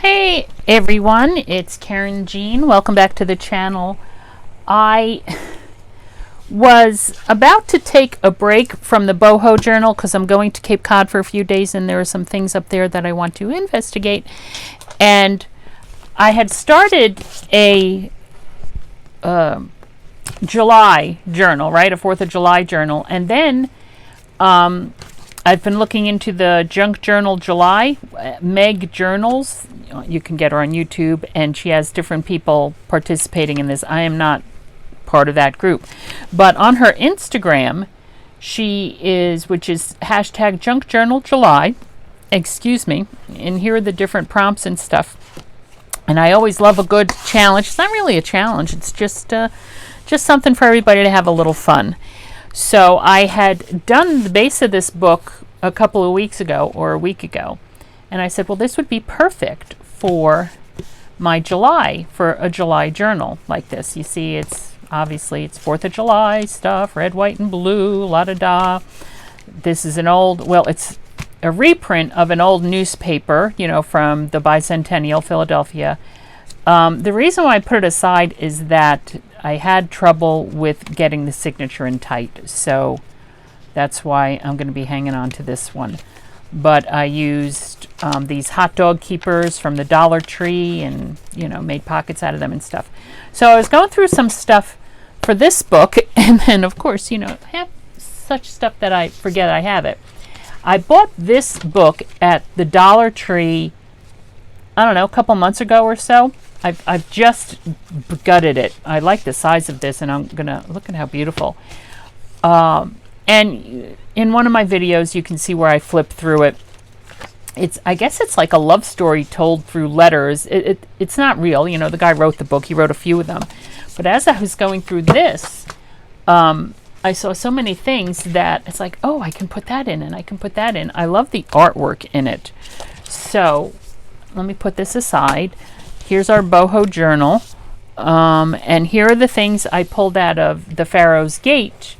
Hey everyone, it's Karynjean. Welcome back to the channel. I was about to take a break from the Boho journal because I'm going to Cape Cod for a few days and there are some things up there that I want to investigate. And I had started a July journal, right? A 4th of July journal. And then I've been looking into the Junk Journal July, Meg Journals. You can get her on YouTube, and she has different people participating in this. I am not part of that group. But on her Instagram, she is, which is hashtag Junk Journal July, excuse me, and here are the different prompts and stuff. And I always love a good challenge. It's not really a challenge. It's just something for everybody to have a little fun. So I had done the base of this book a couple of weeks ago or a week ago. And I said, well, this would be perfect for my July, for a July journal like this. You see, it's obviously it's 4th of July stuff, red, white, and blue, la-da-da. This is an old, well, it's a reprint of an old newspaper, you know, from the bicentennial Philadelphia. The reason why I put it aside is that I had trouble with getting the signature in tight, so that's why I'm going to be hanging on to this one. But I used these hot dog keepers from the Dollar Tree and, you know, made pockets out of them and stuff. So I was going through some stuff for this book, and then, of course, you know, I have such stuff that I forget I have it. I bought this book at the Dollar Tree, I don't know, a couple months ago or so. I've just gutted it. I like the size of this, and I'm going to look at how beautiful. And in one of my videos, you can see where I flip through it. I guess it's like a love story told through letters. It's not real. You know, the guy wrote the book. He wrote a few of them. But as I was going through this, I saw so many things that it's like, oh, I can put that in and I can put that in. I love the artwork in it. So let me put this aside. Here's our Boho journal. And here are the things I pulled out of the Pharaoh's Gate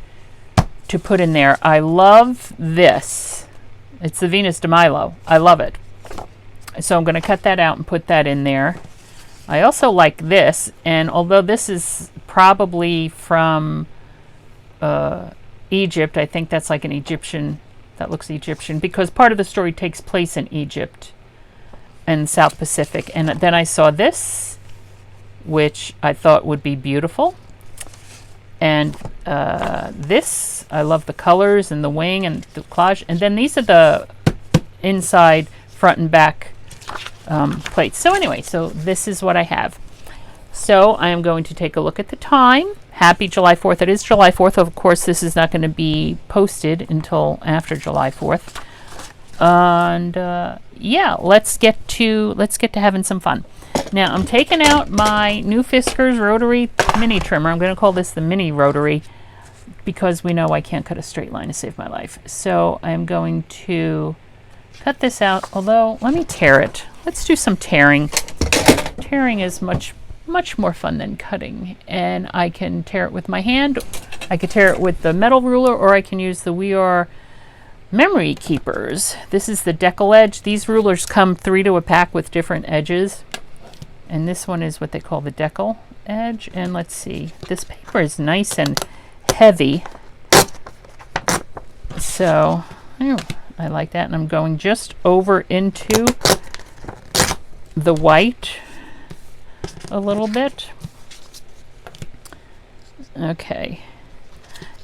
to put in there. I love this. It's the Venus de Milo. I love it. So I'm going to cut that out and put that in there. I also like this, and although this is probably from Egypt, I think that's like an Egyptian, that looks Egyptian, because part of the story takes place in Egypt and South Pacific. And then I saw this, which I thought would be beautiful. And this, I love the colors and the wing and the collage. And then these are the inside, front and back plates. So anyway, so this is what I have. So I am going to take a look at the time. Happy July 4th. It is July 4th. Of course, this is not going to be posted until after July 4th. And yeah, let's get to having some fun. Now I'm taking out my new Fiskars rotary mini trimmer. I'm going to call this the mini rotary because we know I can't cut a straight line to save my life. So I'm going to cut this out, although let me tear it. Let's do some tearing. Tearing is much more fun than cutting, and I can tear it with my hand. I could tear it with the metal ruler, or I can use the We Are memory keepers. This is the decal edge. These rulers come 3 to a pack with different edges. And this one is what they call the decal edge. And let's see, this paper is nice and heavy. So, I like that. And I'm going just over into the white a little bit. Okay.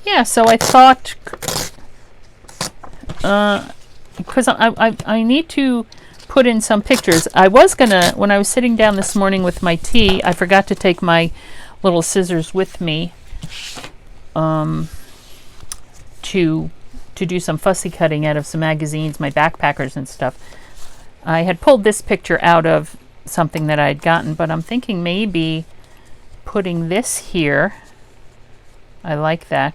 Yeah, so I thought, because I need to put in some pictures. I was gonna, when I was sitting down this morning with my tea, I forgot to take my little scissors with me to do some fussy cutting out of some magazines, my backpackers and stuff. I had pulled this picture out of something that I had gotten, but I'm thinking maybe putting this here. I like that.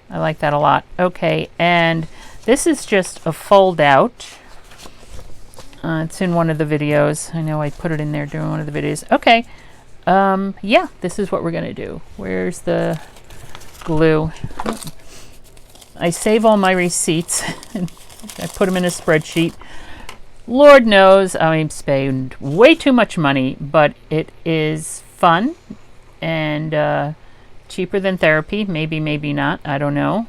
I like that a lot. Okay, and this is just a fold out. It's in one of the videos. I know I put it in there during one of the videos. Okay. Yeah, this is what we're going to do. Where's the glue? I save all my receipts. I put them in a spreadsheet. Lord knows I spend way too much money, but it is fun and cheaper than therapy. Maybe, maybe not. I don't know.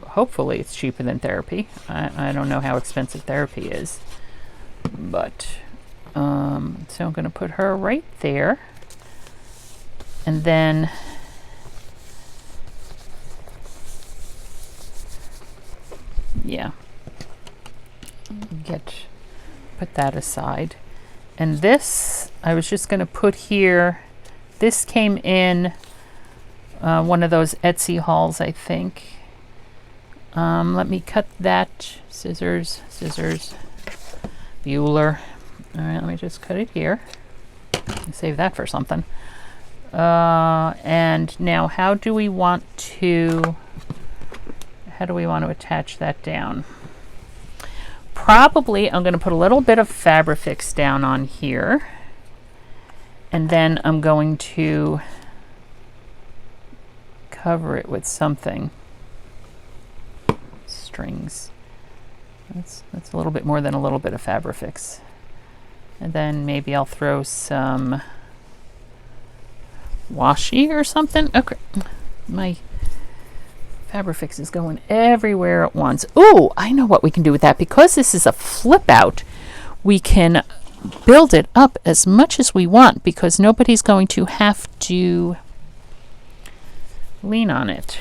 Hopefully it's cheaper than therapy. I don't know how expensive therapy is. But, so I'm going to put her right there. And then yeah, put that aside. And this, I was just going to put here, this came in one of those Etsy hauls, I think. Let me cut that, scissors, Bueller. All right, let me just cut it here. Save that for something. And now how do we want to attach that down? Probably I'm going to put a little bit of Fabrifix down on here, and then I'm going to cover it with something. Strings. That's a little bit more than a little bit of Fabrifix. And then maybe I'll throw some washi or something. Okay, my Fabrifix is going everywhere at once. Ooh, I know what we can do with that. Because this is a flip out, we can build it up as much as we want because nobody's going to have to lean on it.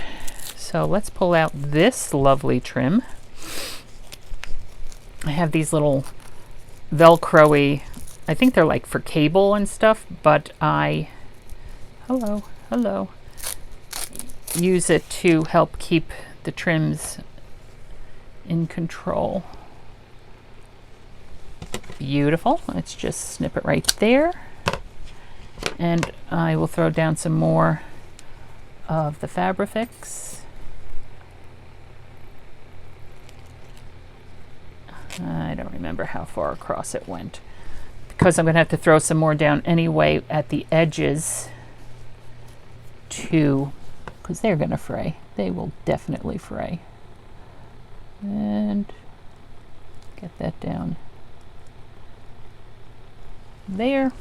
So let's pull out this lovely trim. I have these little Velcro-y, I think they're like for cable and stuff, but hello, use it to help keep the trims in control. Beautiful. Let's just snip it right there. And I will throw down some more of the Fabrifix. I don't remember how far across it went, because I'm going to have to throw some more down anyway at the edges too, because they're going to fray. They will definitely fray. And get that down there.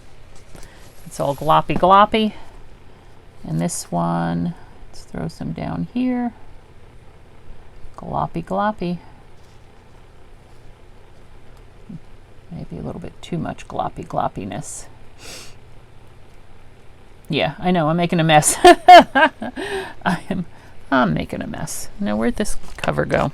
It's all gloppy. And this one, let's throw some down here. Gloppy. Maybe a little bit too much gloppiness. Yeah, I know, I'm making a mess. I'm making a mess. Now, where'd this cover go?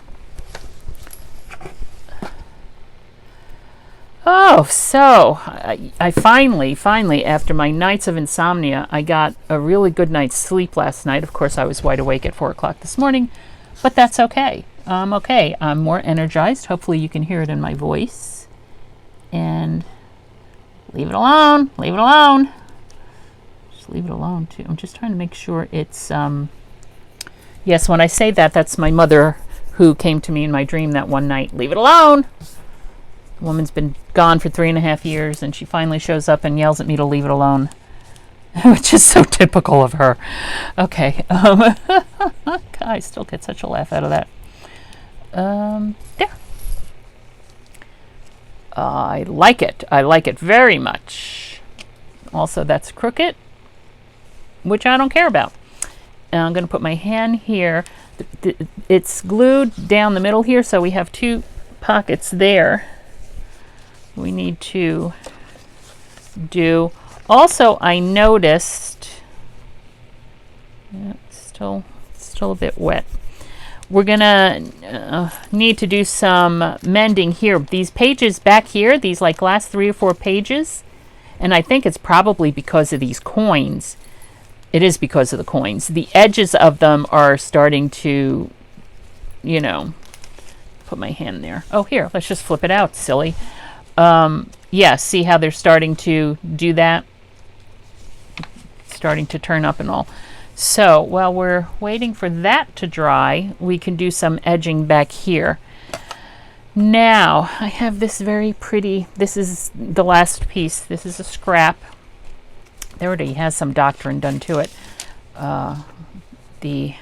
Oh, so I finally, after my nights of insomnia, I got a really good night's sleep last night. Of course, I was wide awake at 4 o'clock this morning, but that's okay. I'm okay. I'm more energized. Hopefully you can hear it in my voice. And leave it alone. Just leave it alone, too. I'm just trying to make sure it's... Yes, when I say that, that's my mother who came to me in my dream that one night. Leave it alone! The woman's been gone for 3.5 years, and she finally shows up and yells at me to leave it alone, which is so typical of her. Okay. I still get such a laugh out of that. There. I like it. I like it very much. Also, that's crooked, which I don't care about. And I'm going to put my hand here. It's glued down the middle here, so we have 2 pockets there. We need to do. Also, I noticed, it's still a bit wet. We're gonna need to do some mending here. These pages back here, these like last 3 or 4 pages, and I think it's probably because of these coins. It is because of the coins. The edges of them are starting to, put my hand there. Oh, here, let's just flip it out, silly. Yeah, see how they're starting to do that? Starting to turn up and all. So while we're waiting for that to dry, we can do some edging back here. Now, I have this very pretty, this is the last piece. This is a scrap. It already has some doctrine done to it. The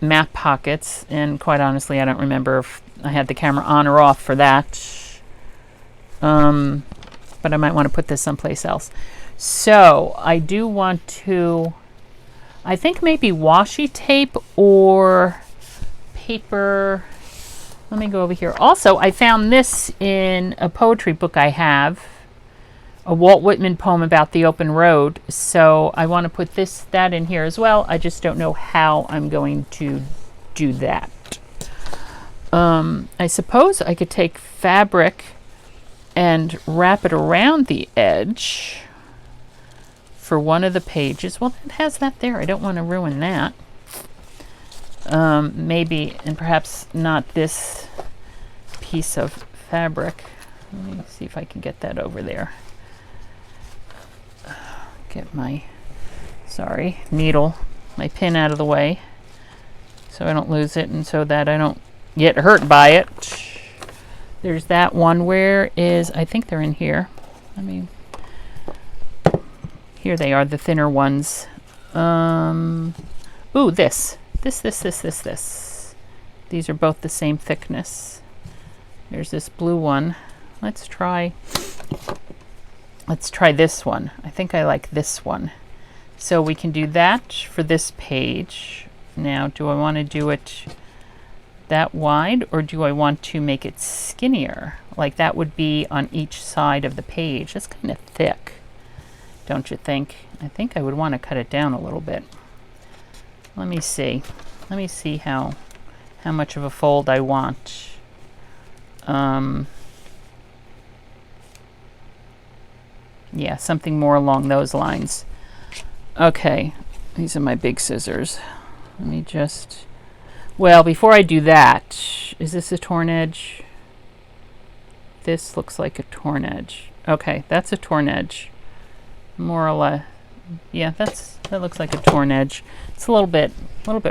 map pockets, and quite honestly, I don't remember if I had the camera on or off for that. But I might want to put this someplace else. So I do want to, I think maybe washi tape or paper. Let me go over here. Also, I found this in a poetry book I have, a Walt Whitman poem about the open road. So I want to put that in here as well. I just don't know how I'm going to do that. I suppose I could take fabric and wrap it around the edge for one of the pages. Well, it has that there. I don't want to ruin that. Maybe, and perhaps not this piece of fabric. Let me see if I can get that over there. Get my, needle, my pin out of the way so I don't lose it and so that I don't get hurt by it. There's that one. Where is, I think they're in here. Here they are, the thinner ones. Ooh, this. These are both the same thickness. There's this blue one. Let's try this one. I think I like this one. So we can do that for this page. Now, do I want to do it that wide, or do I want to make it skinnier? Like that would be on each side of the page. That's kind of thick, don't you think? I think I would want to cut it down a little bit. Let me see how much of a fold I want. Yeah, something more along those lines. Okay, these are my big scissors. Let me just, well, before I do that, is this a torn edge? This looks like a torn edge. Okay, that's a torn edge. More or less. Yeah, that looks like a torn edge. It's a little bit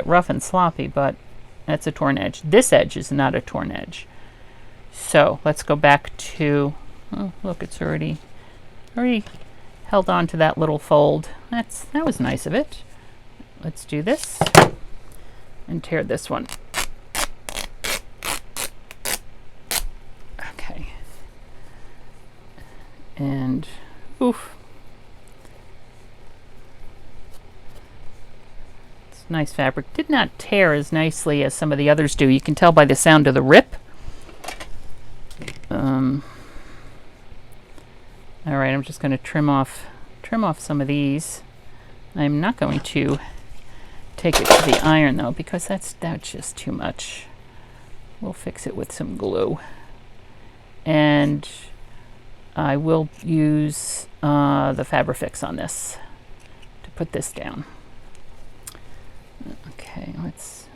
rough and sloppy, but that's a torn edge. This edge is not a torn edge. So let's go back to, oh look, it's already held on to that little fold. That was nice of it. Let's do this and tear this one. Okay. And oof. Nice fabric. Did not tear as nicely as some of the others do. You can tell by the sound of the rip. All right, I'm just going to trim off some of these. I'm not going to take it to the iron though, because that's just too much. We'll fix it with some glue, and I will use the Fabrifix on this to put this down. Okay, let's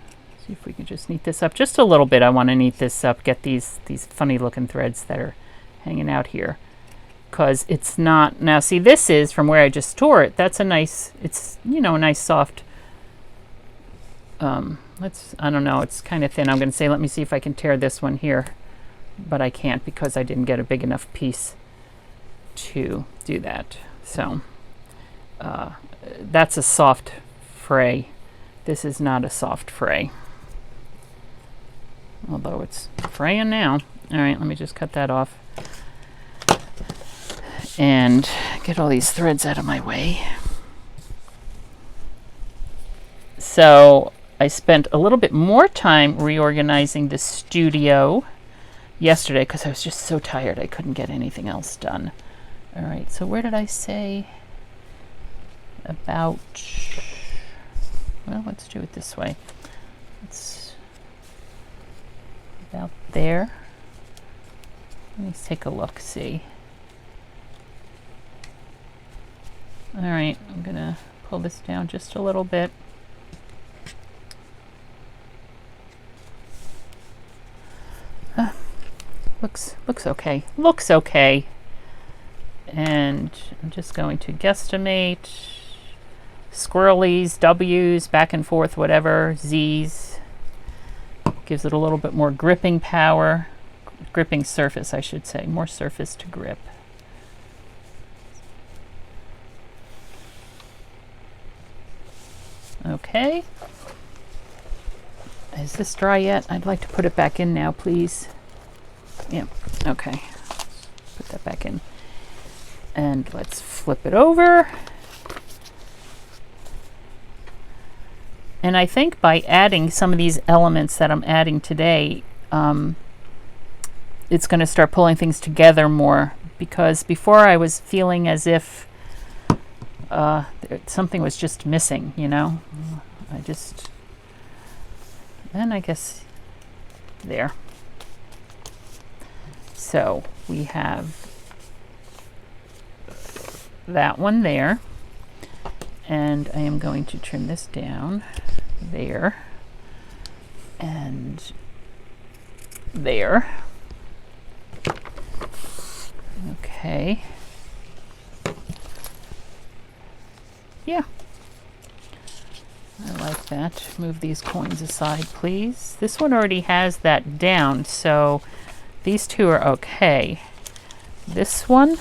see if we can just neat this up just a little bit. I want to neat this up, get these funny looking threads that are hanging out here, because it's not, now see, this is from where I just tore it. That's a nice, it's, you know, a nice soft, I don't know, it's kind of thin. I'm going to say, let me see if I can tear this one here, but I can't because I didn't get a big enough piece to do that. So that's a soft fray. This is not a soft fray, although it's fraying now. All right, let me just cut that off and get all these threads out of my way. So I spent a little bit more time reorganizing the studio yesterday because I was just so tired I couldn't get anything else done. All right, so where did I say about, well, let's do it this way. It's about there. Let me take a look, see. All right, I'm gonna pull this down just a little bit. Looks okay. Looks okay. And I'm just going to guesstimate squirrelies, W's, back and forth, whatever, Z's. Gives it a little bit more gripping power. Gripping surface, I should say. More surface to grip. Okay. Is this dry yet? I'd like to put it back in now, please. Yeah, okay. Put that back in. And let's flip it over. And I think by adding some of these elements that I'm adding today, it's going to start pulling things together more, because before I was feeling as if something was just missing, you know. And I guess there. So we have that one there, and I am going to trim this down there and there. Okay. Yeah. I like that. Move these coins aside, please. This one already has that down, so these two are okay. This one,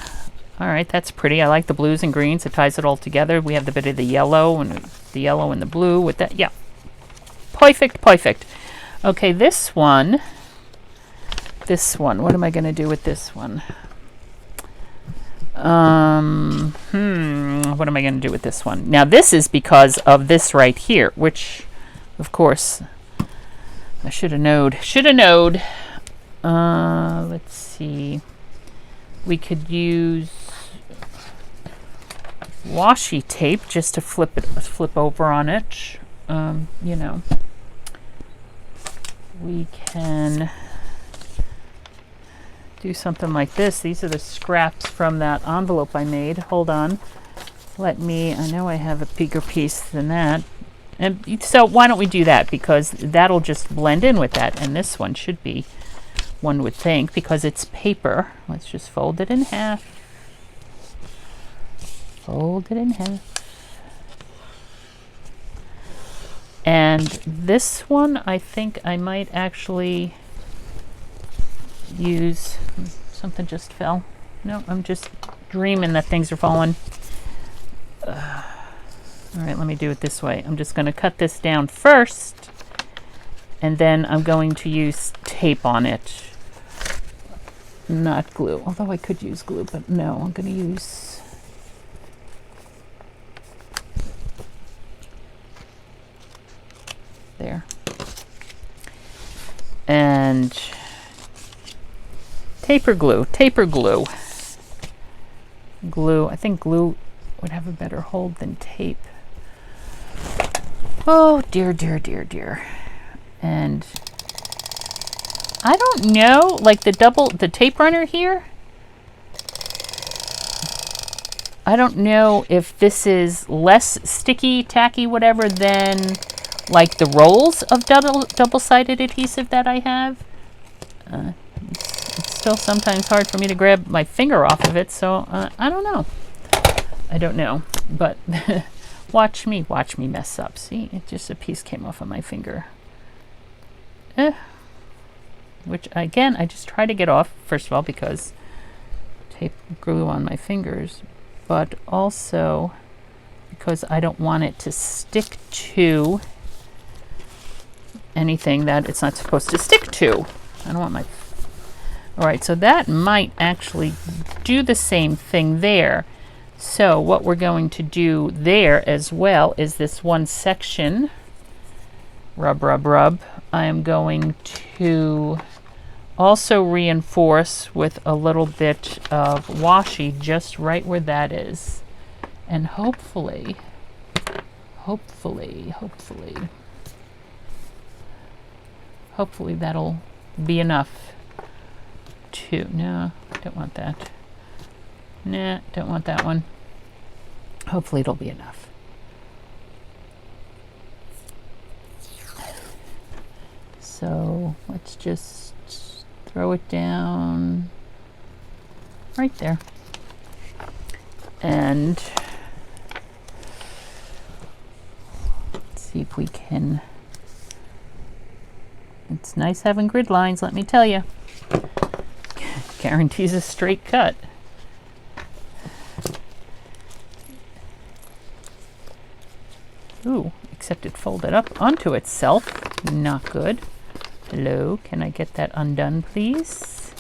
all right, that's pretty. I like the blues and greens. It ties it all together. We have the bit of the yellow and the blue with that. Yeah. Perfect, perfect. Okay, this one. What am I going to do with this one? What am I going to do with this one? Now, this is because of this right here, which, of course, I should have knowed. Let's see. We could use washi tape just to flip over on it. You know, we can do something like this. These are the scraps from that envelope I made. Hold on. I know I have a bigger piece than that. And so why don't we do that? Because that'll just blend in with that. And this one should be, one would think, because it's paper. Let's just fold it in half. Fold it in half. And this one, I think I might actually use, something just fell. No, I'm just dreaming that things are falling. All right, let me do it this way. I'm just going to cut this down first, and then I'm going to use tape on it, not glue. Although I could use glue, but no, I'm going to use there. And taper glue. Glue. I think glue would have a better hold than tape. Oh, dear. And I don't know, like the tape runner here, I don't know if this is less sticky, tacky, whatever, than like the rolls of double-sided adhesive that I have. It's still sometimes hard for me to grab my finger off of it, so I don't know. But watch me mess up. See, it just, a piece came off of my finger. Which, again, I just try to get off, first of all, because tape glue on my fingers, but also because I don't want it to stick to anything that it's not supposed to stick to. I don't want my... All right, so that might actually do the same thing there. So what we're going to do there as well is this one section, rub. I am going to also reinforce with a little bit of washi just right where that is. And hopefully that'll be enough to, no, don't want that. Nah, don't want that one. Hopefully it'll be enough. So let's just throw it down right there. And let's see if we can, it's nice having grid lines, let me tell you. Guarantees a straight cut. Ooh, except it folded up onto itself. Not good. Hello, can I get that undone, please?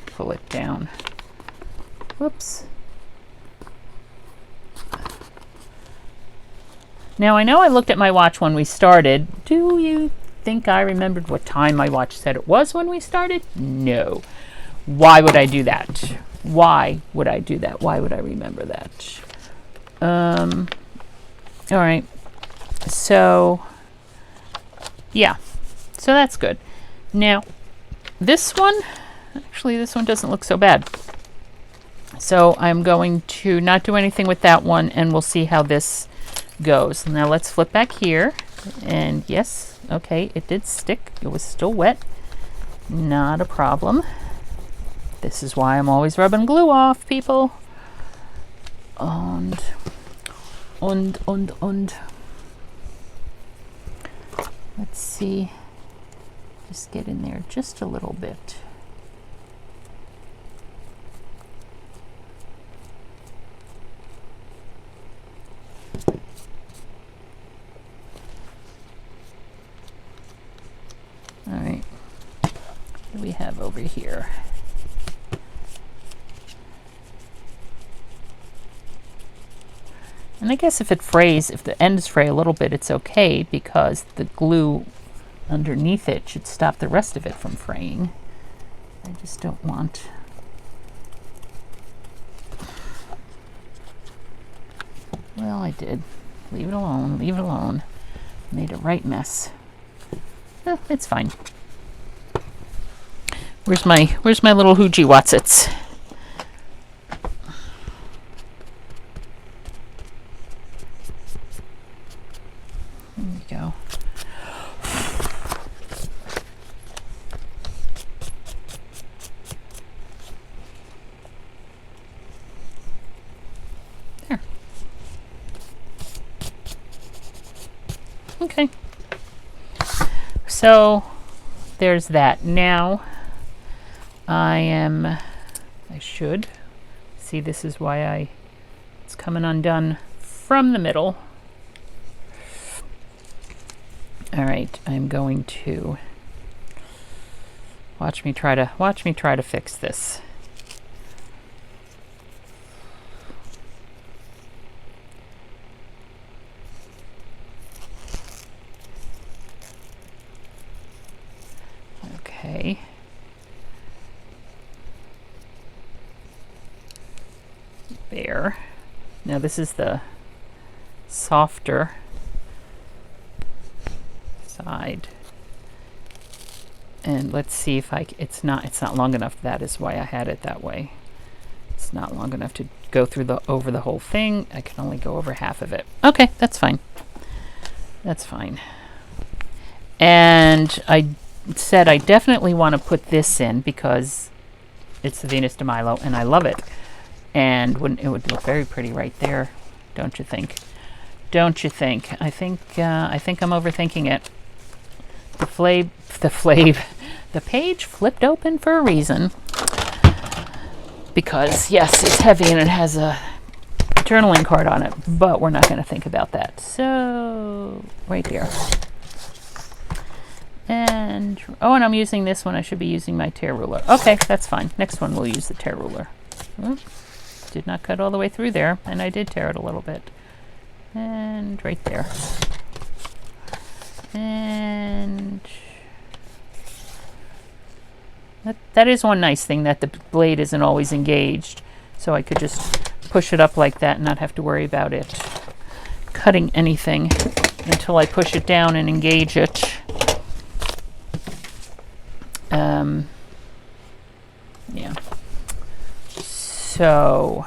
Pull it down. Whoops. Now, I know I looked at my watch when we started. Do you think I remembered what time my watch said it was when we started? No. Why would I do that? Why would I do that? Why would I remember that? All right. So, yeah. So that's good. Now, this one, actually, this one doesn't look so bad. So I'm going to not do anything with that one, and we'll see how this goes. Now let's flip back here, and yes, okay, it did stick. It was still wet. Not a problem. This is why I'm always rubbing glue off, people. And. Let's see. Just get in there just a little bit. All right, what do we have over here? And I guess if it frays, if the ends fray a little bit, it's okay because the glue underneath it should stop the rest of it from fraying. I just don't want... Well, I did. Leave it alone, leave it alone. Made a right mess. It's fine. Where's my little Hoogie Watsits? There we go. There. Okay. So there's that. Now I should see, this is why it's coming undone from the middle. All right, I'm going to watch me try to fix this. Okay. There. Now this is the softer side. And let's see if it's not long enough. That is why I had it that way. It's not long enough to go through over the whole thing. I can only go over half of it. Okay, that's fine. That's fine. And I said I definitely want to put this in because it's the Venus de Milo and I love it. And it would look very pretty right there, don't you think? Don't you think? I think I'm overthinking it. The page flipped open for a reason. Because yes, it's heavy and it has a journaling card on it, but we're not going to think about that. So right there. And I'm using this one. I should be using my tear ruler. Okay, that's fine. Next one we'll use the tear ruler. Did not cut all the way through there, and I did tear it a little bit. And right there. And that is one nice thing, that the blade isn't always engaged. So I could just push it up like that and not have to worry about it cutting anything until I push it down and engage it. Yeah. So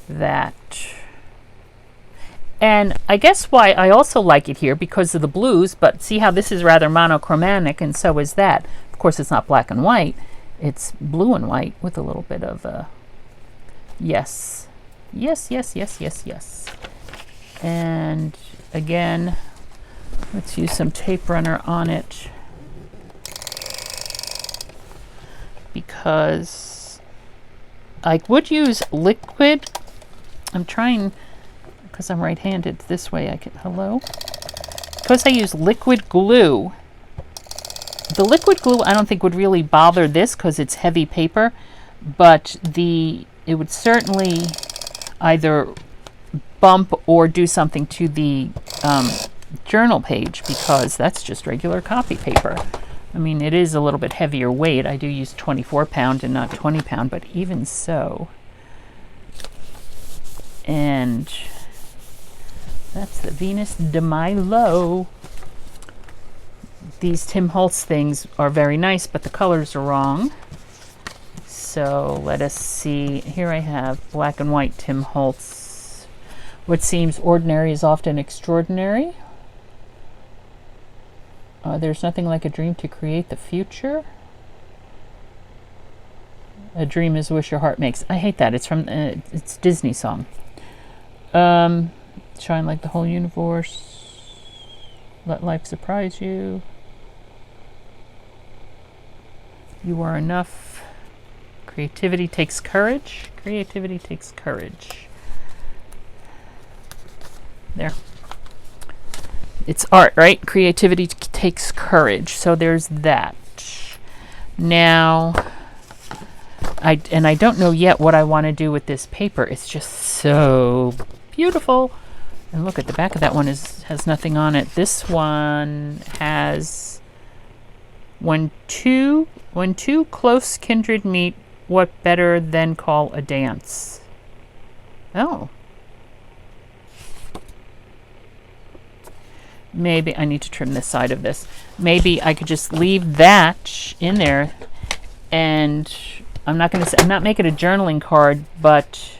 that. And I guess why I also like it here because of the blues, but see how this is rather monochromatic, and so is that. Of course, it's not black and white. It's blue and white with a little bit of yes. Yes, yes, yes, yes, yes. And again, let's use some tape runner on it because I would use liquid I'm trying, because I'm right-handed, this way I can, hello? Because I use liquid glue. The liquid glue I don't think would really bother this because it's heavy paper, but it would certainly either bump or do something to the journal page, because that's just regular copy paper. I mean, it is a little bit heavier weight. I do use 24-pound and not 20-pound, but even so. And that's the Venus de Milo. These Tim Holtz things are very nice, but the colors are wrong. So let us see. Here I have black and white Tim Holtz. What seems ordinary is often extraordinary. There's nothing like a dream to create the future. A dream is a wish your heart makes. I hate that. It's from it's Disney song. Shine like the whole universe. Let life surprise you. You are enough. Creativity takes courage. Creativity takes courage. There. It's art, right? Creativity takes courage. So there's that. Now, I don't know yet what I want to do with this paper. It's just so beautiful. And look at the back of that one has nothing on it. This one has when two close kindred meet, what better than call a dance? Oh. Maybe I need to trim this side of this. Maybe I could just leave that in there, and I'm not making a journaling card, but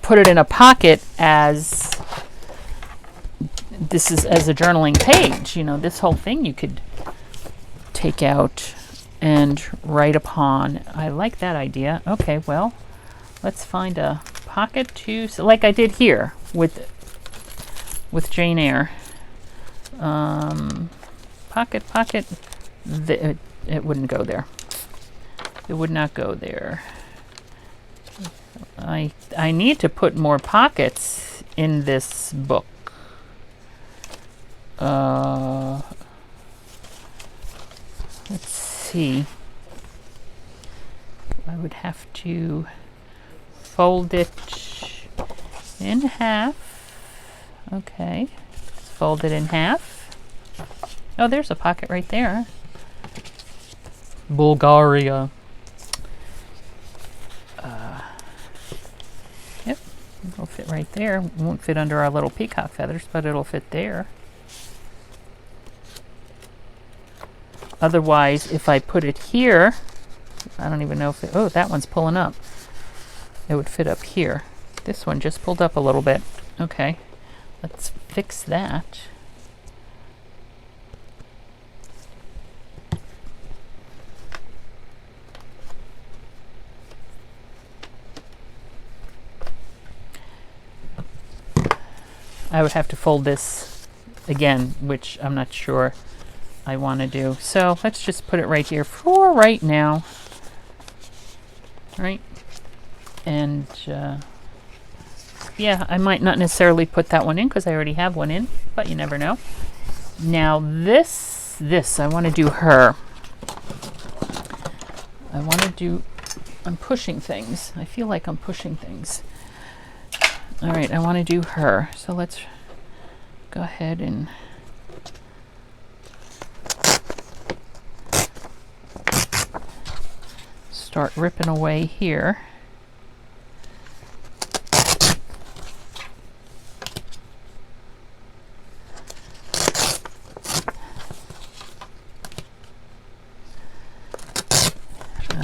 put it in a pocket as this is as a journaling page. You know, this whole thing you could take out and write upon. I like that idea. Okay, well, let's find a pocket to, so like I did here with Jane Eyre. Pocket. It wouldn't go there. It would not go there. I need to put more pockets in this book. Let's see. I would have to fold it in half. Okay. Fold it in half. Oh, there's a pocket right there. Bulgaria. Yep, it'll fit right there. It won't fit under our little peacock feathers, but it'll fit there. Otherwise, if I put it here, I don't even know if it, oh, that one's pulling up. It would fit up here. This one just pulled up a little bit. Okay, let's fix that. I would have to fold this again, which I'm not sure I want to do. So let's just put it right here for right now. Right? And yeah, I might not necessarily put that one in because I already have one in, but you never know. Now this, I want to do her. I'm pushing things. I feel like I'm pushing things. All right, I want to do her. So let's go ahead and start ripping away here.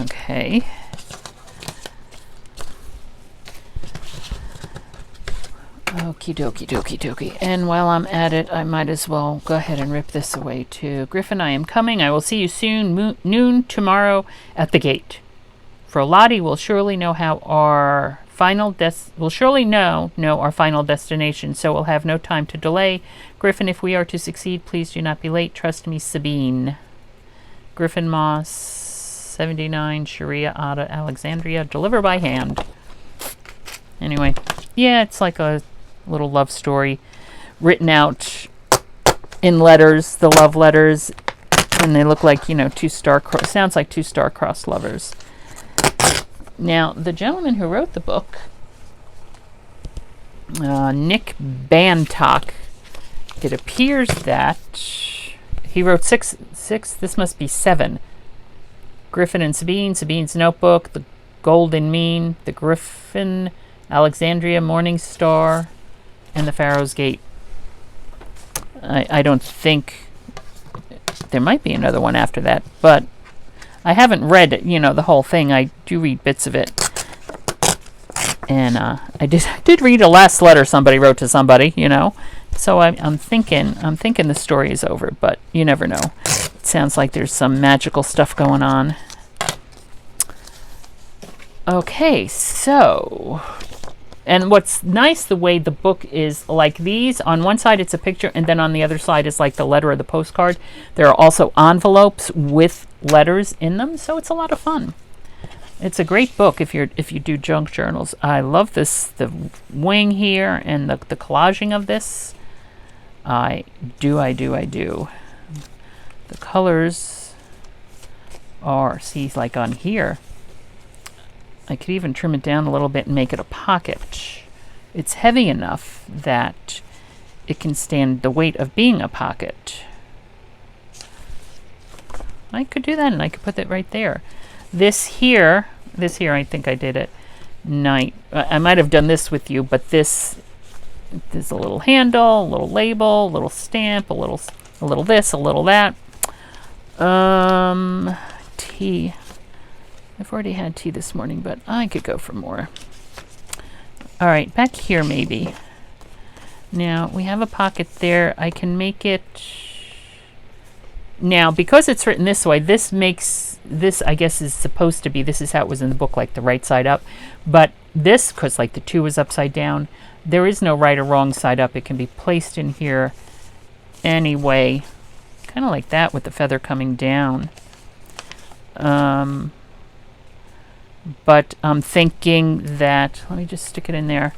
Okay. Okie dokie. And while I'm at it, I might as well go ahead and rip this away too. Griffin, I am coming. I will see you soon. Noon tomorrow at the gate. For Lottie will surely know how our final our final destination, so we'll have no time to delay. Griffin, if we are to succeed, please do not be late. Trust me, Sabine. Griffin Moss, 79 Sharia Ada Alexandria, delivered by hand. Anyway, yeah, it's like a little love story written out in letters, the love letters, and they look like, sounds like two star-crossed lovers. Now, the gentleman who wrote the book, Nick Bantock, it appears that he wrote six, this must be 7. Griffin and Sabine, Sabine's Notebook, The Golden Mean, The Griffin, Alexandria, Morning Star, and The Pharaoh's Gate. I don't think there might be another one after that, but I haven't read, the whole thing. I do read bits of it. And I did read a last letter somebody wrote to somebody, So I'm thinking the story is over, but you never know. It sounds like there's some magical stuff going on. Okay, so, and what's nice, the way the book is like these, on one side it's a picture, and then on the other side is like the letter of the postcard. There are also envelopes with letters in them, so it's a lot of fun. It's a great book if you do junk journals. I love this, the wing here, and the collaging of this. I do. The colors are, see, like on here, I could even trim it down a little bit and make it a pocket. It's heavy enough that it can stand the weight of being a pocket. I could do that, and I could put that right there. This here, I think I did it. I might have done this with you, but there's a little handle, a little label, a little stamp, a little this, a little that. Tea. I've already had tea this morning, but I could go for more. All right, back here maybe. Now, we have a pocket there. I can make it... Now, because it's written this way, this makes... This, I guess, is supposed to be... This is how it was in the book, like the right side up. But this, because like the 2 is upside down, there is no right or wrong side up. It can be placed in here anyway. Kind of like that with the feather coming down. But I'm thinking that, let me just stick it in there.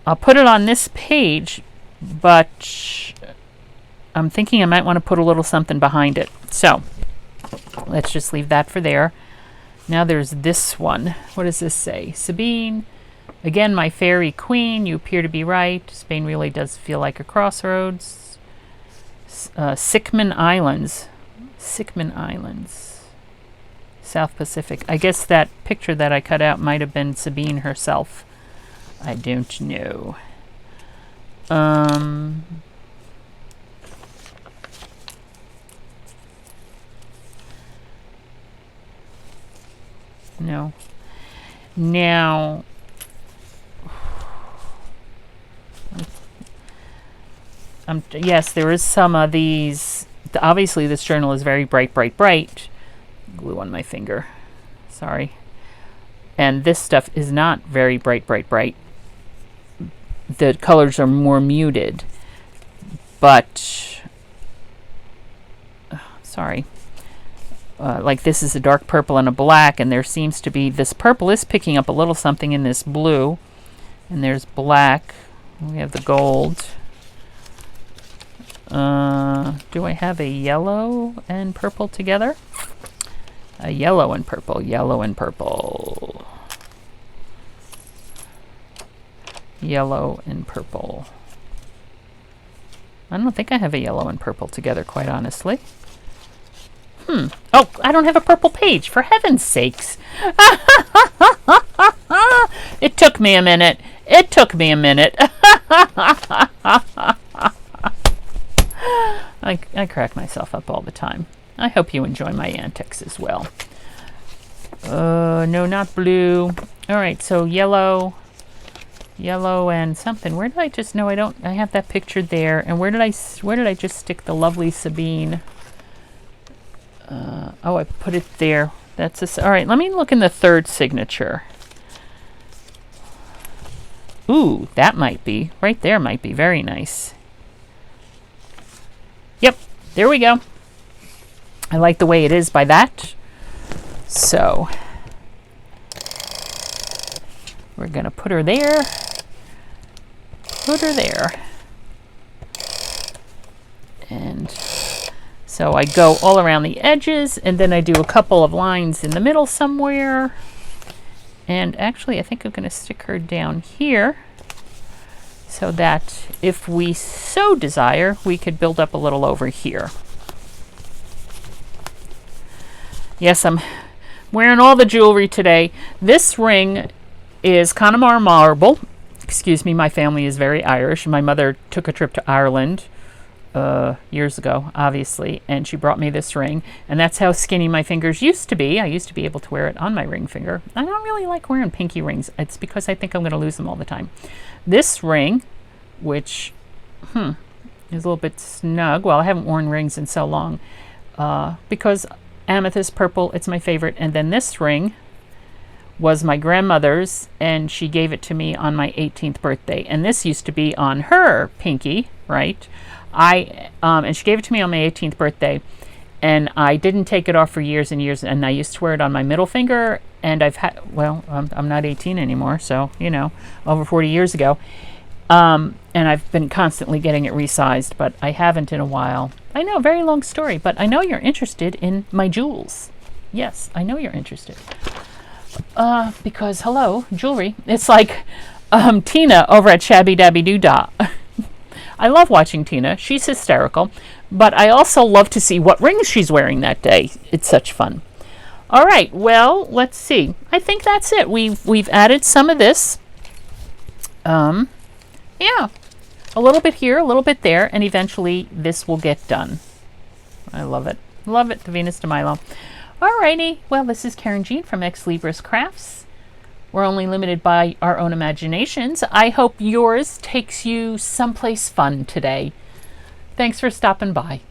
I'll put it on this page, but I'm thinking I might want to put a little something behind it. So let's just leave that for there. Now there's this one. What does this say? Sabine, again, my fairy queen, you appear to be right. Spain really does feel like a crossroads. Sickman Islands. South Pacific. I guess that picture that I cut out might have been Sabine herself. I don't know. No. Now, yes, there is some of these. Obviously, this journal is very bright, bright, bright. Glue on my finger. Sorry. And this stuff is not very bright, bright, bright. The colors are more muted. But, sorry. Like this is a dark purple and a black, and there seems to be, this purple is picking up a little something in this blue. And there's black. We have the gold. Do I have a yellow and purple together? A yellow and purple, yellow and purple. Yellow and purple. I don't think I have a yellow and purple together, quite honestly. Oh, I don't have a purple page, for heaven's sakes. It took me a minute. I crack myself up all the time. I hope you enjoy my antics as well. No, not blue. All right, so yellow and something. Where did I just? No, I don't. I have that picture there. And where did I just stick the lovely Sabine? Oh, I put it there. That's all right. Let me look in the third signature. Ooh, that might be right there. Might be very nice. Yep, there we go. I like the way it is by that. So we're going to put her there. Put her there. And so I go all around the edges, and then I do a couple of lines in the middle somewhere. And actually, I think I'm going to stick her down here so that if we so desire, we could build up a little over here. Yes, I'm wearing all the jewelry today. This ring is Connemara marble. Excuse me, my family is very Irish. My mother took a trip to Ireland years ago, obviously, and she brought me this ring, and that's how skinny my fingers used to be. I used to be able to wear it on my ring finger. I don't really like wearing pinky rings. It's because I think I'm going to lose them all the time. This ring, which is a little bit snug. Well, I haven't worn rings in so long because amethyst purple, it's my favorite. And then this ring was my grandmother's, and she gave it to me on my 18th birthday. And this used to be on her pinky, right? And she gave it to me on my 18th birthday, and I didn't take it off for years and years, and I used to wear it on my middle finger, and I'm not 18 anymore, so, over 40 years ago, and I've been constantly getting it resized, but I haven't in a while. I know, very long story, but I know you're interested in my jewels. Yes, I know you're interested. Because, hello, jewelry. It's like Tina over at Shabby Dabby Doo-Dah. I love watching Tina. She's hysterical. But I also love to see what rings she's wearing that day. It's such fun. All right. Well, let's see. I think that's it. We've added some of this. Yeah. A little bit here, a little bit there, and eventually this will get done. I love it. Love it, the Venus de Milo. All righty. Well, this is Karynjean from Ex Libris Crafts. We're only limited by our own imaginations. I hope yours takes you someplace fun today. Thanks for stopping by.